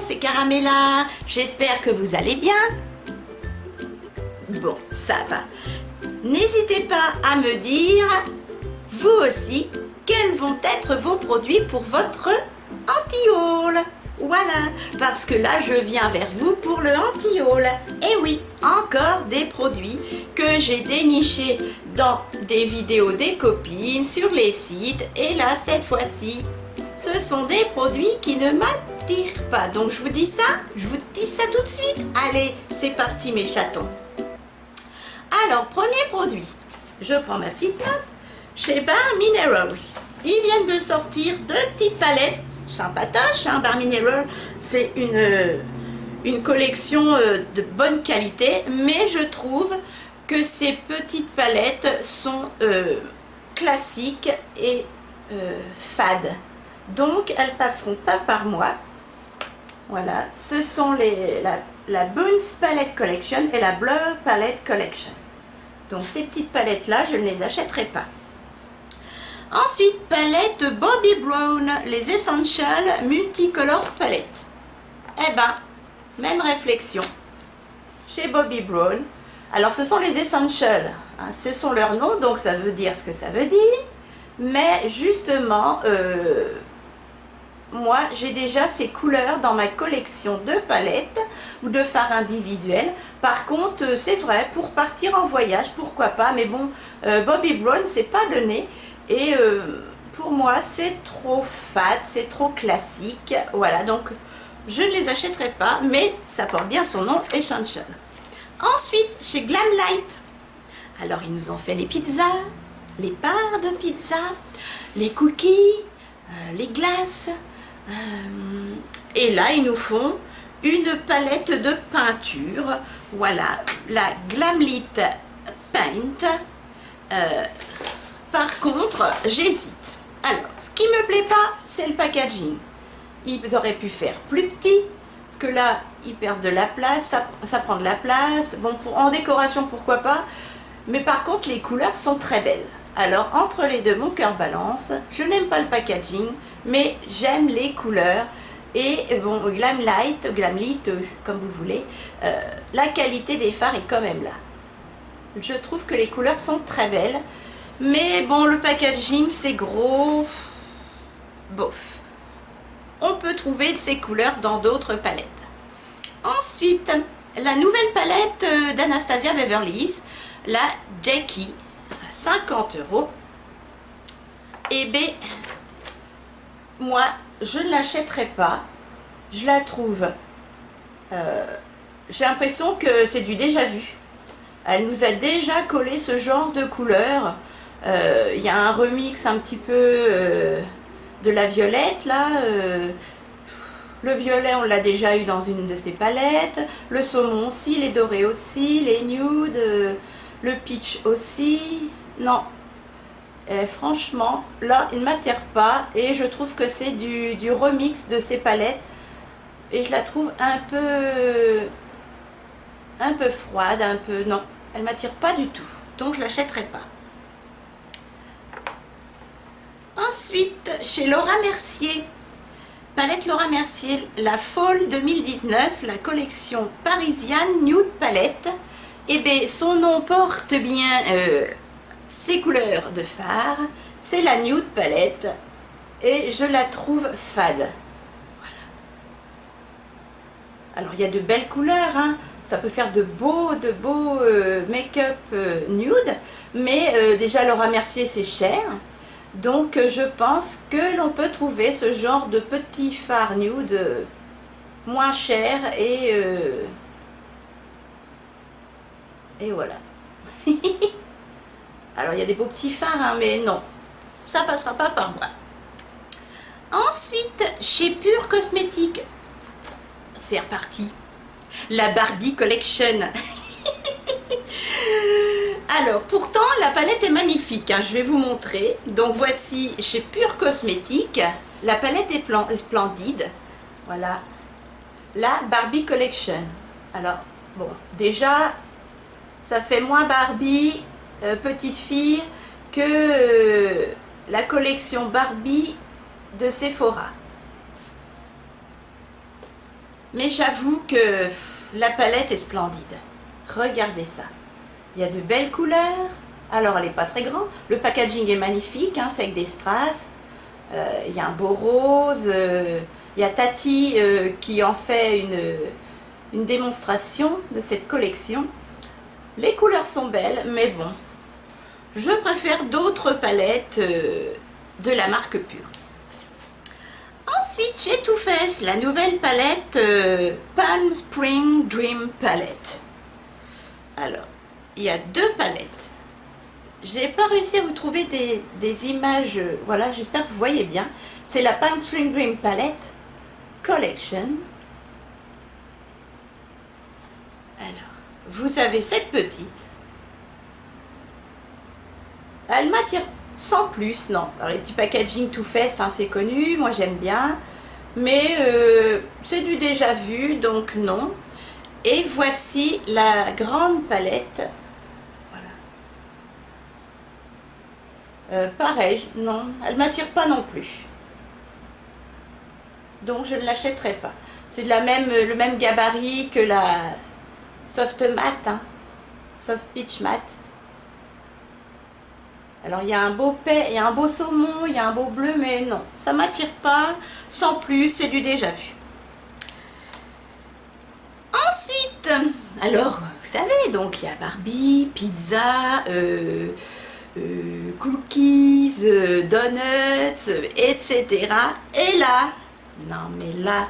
c'est Caramella, j'espère que vous allez bien. Bon, ça va. N'hésitez pas à me dire, vous aussi, quels vont être vos produits pour votre anti-haul. Voilà, parce que là, je viens vers vous pour le anti-haul. Et oui, encore des produits que j'ai dénichés dans des vidéos des copines, sur les sites. Et là, cette fois-ci, ce sont des produits qui ne m'attirent pas. Donc, je vous dis ça tout de suite. Allez, c'est parti mes chatons. Alors, premier produit, je prends ma petite note, chez Bar Minerals. Ils viennent de sortir deux petites palettes, sympatoches, hein, Bar Minerals, c'est une collection de bonne qualité, mais je trouve que ces petites palettes sont classiques et fades. Donc, elles passeront pas par moi. Voilà, ce sont la Boons Palette Collection et la Blur Palette Collection. Donc ces petites palettes là, je ne les achèterai pas. Ensuite, palette Bobbi Brown, les Essential Multicolor Palette. Eh ben, même réflexion. Chez Bobbi Brown. Alors ce sont les Essential, hein, ce sont leurs noms, donc ça veut dire ce que ça veut dire. Mais justement, moi j'ai déjà ces couleurs dans ma collection de palettes ou de fards individuels. Par contre, c'est vrai, pour partir en voyage, pourquoi pas, mais bon, Bobbi Brown c'est pas donné et pour moi c'est trop fade, c'est trop classique. Voilà, donc je ne les achèterai pas, mais ça porte bien son nom, Essential. Ensuite, chez Glamlite, alors ils nous ont fait les pizzas, les parts de pizza, les cookies, les glaces. Et là, ils nous font une palette de peinture. Voilà, la Glamlite Paint. Par contre, j'hésite. Alors, ce qui me plaît pas, c'est le packaging. Ils auraient pu faire plus petit, parce que là, ils perdent de la place, ça prend de la place. Bon, en décoration, pourquoi pas. Mais par contre, les couleurs sont très belles. Alors, entre les deux, mon cœur balance. Je n'aime pas le packaging, mais j'aime les couleurs. Et bon, Glamlite, comme vous voulez, la qualité des fards est quand même là. Je trouve que les couleurs sont très belles. Mais bon, le packaging, c'est gros. Bof. On peut trouver ces couleurs dans d'autres palettes. Ensuite, la nouvelle palette d'Anastasia Beverly Hills, la Jackie, 50 €. Et bien, moi, je ne l'achèterai pas. Je la trouve... j'ai l'impression que c'est du déjà vu. Elle nous a déjà collé ce genre de couleur. Il y a un remix un petit peu de la violette, là. Le violet, on l'a déjà eu dans une de ces palettes. Le saumon aussi, les dorés aussi, les nudes, le peach aussi. Non. Franchement, là, il ne m'attire pas et je trouve que c'est du remix de ces palettes et je la trouve un peu froide, un peu... Non, elle ne m'attire pas du tout, donc je ne l'achèterai pas. Ensuite, chez Laura Mercier, palette Laura Mercier, la Fall 2019, la collection Parisienne Nude Palette. Et bien, son nom porte bien... ces couleurs de fard, c'est la Nude Palette et je la trouve fade. Voilà. Alors il y a de belles couleurs, hein. Ça peut faire de beaux make-up nude, mais déjà Laura Mercier c'est cher, donc je pense que l'on peut trouver ce genre de petits fards nude moins cher et voilà. Alors, il y a des beaux petits fards, hein, mais non, ça passera pas par moi. Ensuite, chez Pure Cosmétique, c'est reparti. La Barbie Collection. Alors, pourtant, la palette est magnifique, hein, je vais vous montrer. Donc, voici chez Pure Cosmétique, la palette est splendide. Voilà, la Barbie Collection. Alors, bon, déjà, ça fait moins Barbie... petite fille que la collection Barbie de Sephora. Mais j'avoue que la palette est splendide. Regardez ça. Il y a de belles couleurs. Alors, elle n'est pas très grande. Le packaging est magnifique, hein, c'est avec des strass. Il y a un beau rose. Il y a Tati qui en fait une démonstration de cette collection. Les couleurs sont belles, mais bon, je préfère d'autres palettes de la marque Pure. Ensuite, chez Too Faced, la nouvelle palette Palm Spring Dream Palette. Alors, il y a deux palettes. J'ai pas réussi à vous trouver des images, voilà, j'espère que vous voyez bien. C'est la Palm Spring Dream Palette Collection. Alors, vous avez cette petite. Elle m'attire sans plus, non. Alors, les petits packaging Too Faced, hein, c'est connu, moi j'aime bien. Mais c'est du déjà vu, donc non. Et voici la grande palette. Pareil, non, elle ne m'attire pas non plus. Donc je ne l'achèterai pas. C'est le même gabarit que la Soft Matte, hein, Soft Peach Matte. Alors il y a un beau saumon, il y a un beau bleu, mais non, ça ne m'attire pas. Sans plus, c'est du déjà vu. Ensuite, alors, vous savez, donc il y a Barbie, pizza, cookies, donuts, etc. Et là, non mais là,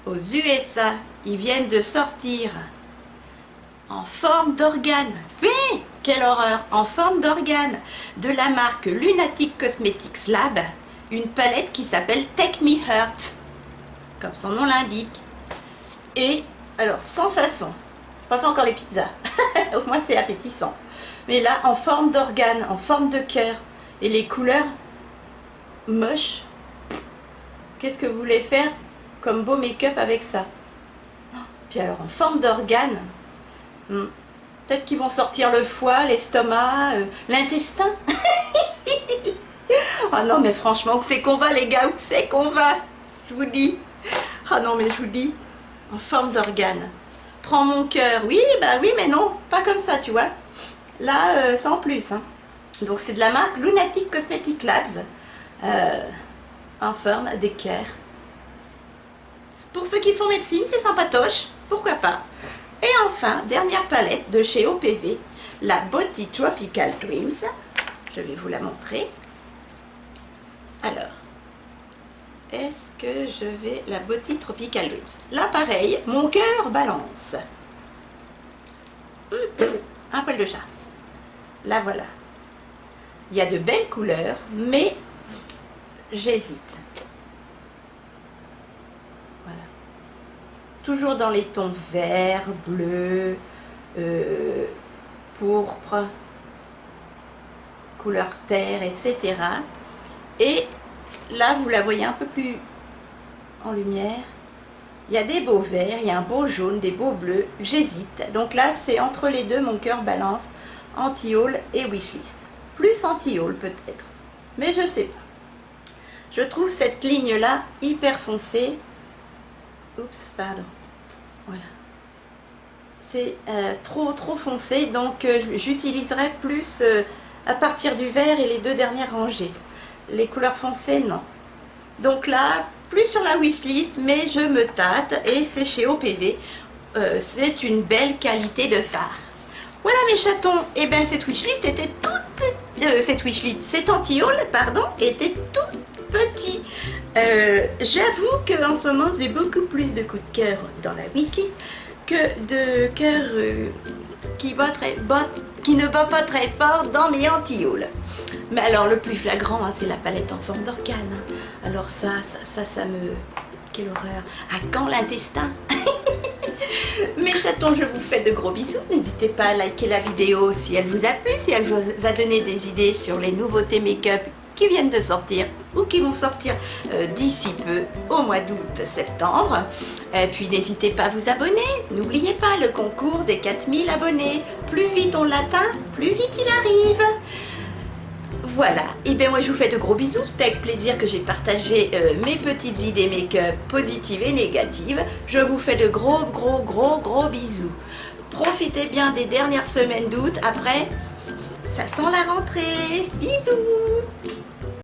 aux USA, ils viennent de sortir en forme d'organe. Oui, quelle horreur! En forme d'organe de la marque Lunatic Cosmetics Lab, une palette qui s'appelle Take Me Heart, comme son nom l'indique. Et alors, sans façon, pas fait encore les pizzas, au moins c'est appétissant. Mais là, en forme d'organe, en forme de cœur. Et les couleurs moches. Qu'est-ce que vous voulez faire comme beau make-up avec ça? Puis alors, en forme d'organe, peut-être qu'ils vont sortir le foie, l'estomac, l'intestin. Ah non, mais franchement, où c'est qu'on va, les gars? Où c'est qu'on va? Je vous dis. Ah non, mais je vous dis, en forme d'organe. Prends mon cœur. Oui, bah oui, mais non, pas comme ça, tu vois. Là, sans plus. Hein. Donc, c'est de la marque Lunatic Cosmetics Labs. En forme de cœur. Pour ceux qui font médecine, c'est sympatoche. Pourquoi pas. Et enfin, dernière palette de chez OPV. La Beauty Tropical Dreams. Je vais vous la montrer. Alors, est-ce que je vais... La Beauty Tropical Dreams. Là, pareil, mon cœur balance. Un poil de chat. Là, voilà. Il y a de belles couleurs, mais j'hésite. Voilà. Toujours dans les tons vert, bleu, pourpre, couleur terre, etc. Et là, vous la voyez un peu plus en lumière. Il y a des beaux verts, il y a un beau jaune, des beaux bleus. J'hésite. Donc là, c'est entre les deux, mon cœur balance. Anti-haul et wishlist. Plus anti-haul peut-être. Mais je sais pas. Je trouve cette ligne-là hyper foncée. Oups, pardon. Voilà. C'est trop foncé. Donc j'utiliserai plus à partir du vert et les deux dernières rangées. Les couleurs foncées, non. Donc là, plus sur la wishlist, mais je me tâte. Et c'est chez OPV. C'est une belle qualité de fard. Voilà mes chatons, et bien cette wishlist était toute petite, cet anti-haul, pardon, était tout petit. J'avoue qu'en ce moment, j'ai beaucoup plus de coups de cœur dans la wishlist que de cœur qui ne bat pas très fort dans mes anti-hauls. Mais alors le plus flagrant, hein, c'est la palette en forme d'organe. Hein. Alors ça me... Quelle horreur. À quand l'intestin? Mes chatons, je vous fais de gros bisous. N'hésitez pas à liker la vidéo si elle vous a plu, si elle vous a donné des idées sur les nouveautés make-up qui viennent de sortir ou qui vont sortir d'ici peu, au mois d'août-septembre. Et puis n'hésitez pas à vous abonner. N'oubliez pas le concours des 4000 abonnés. Plus vite on l'atteint, plus vite il arrive. Voilà, et bien moi je vous fais de gros bisous, c'était avec plaisir que j'ai partagé mes petites idées make-up positives et négatives. Je vous fais de gros bisous. Profitez bien des dernières semaines d'août, après ça sent la rentrée. Bisous.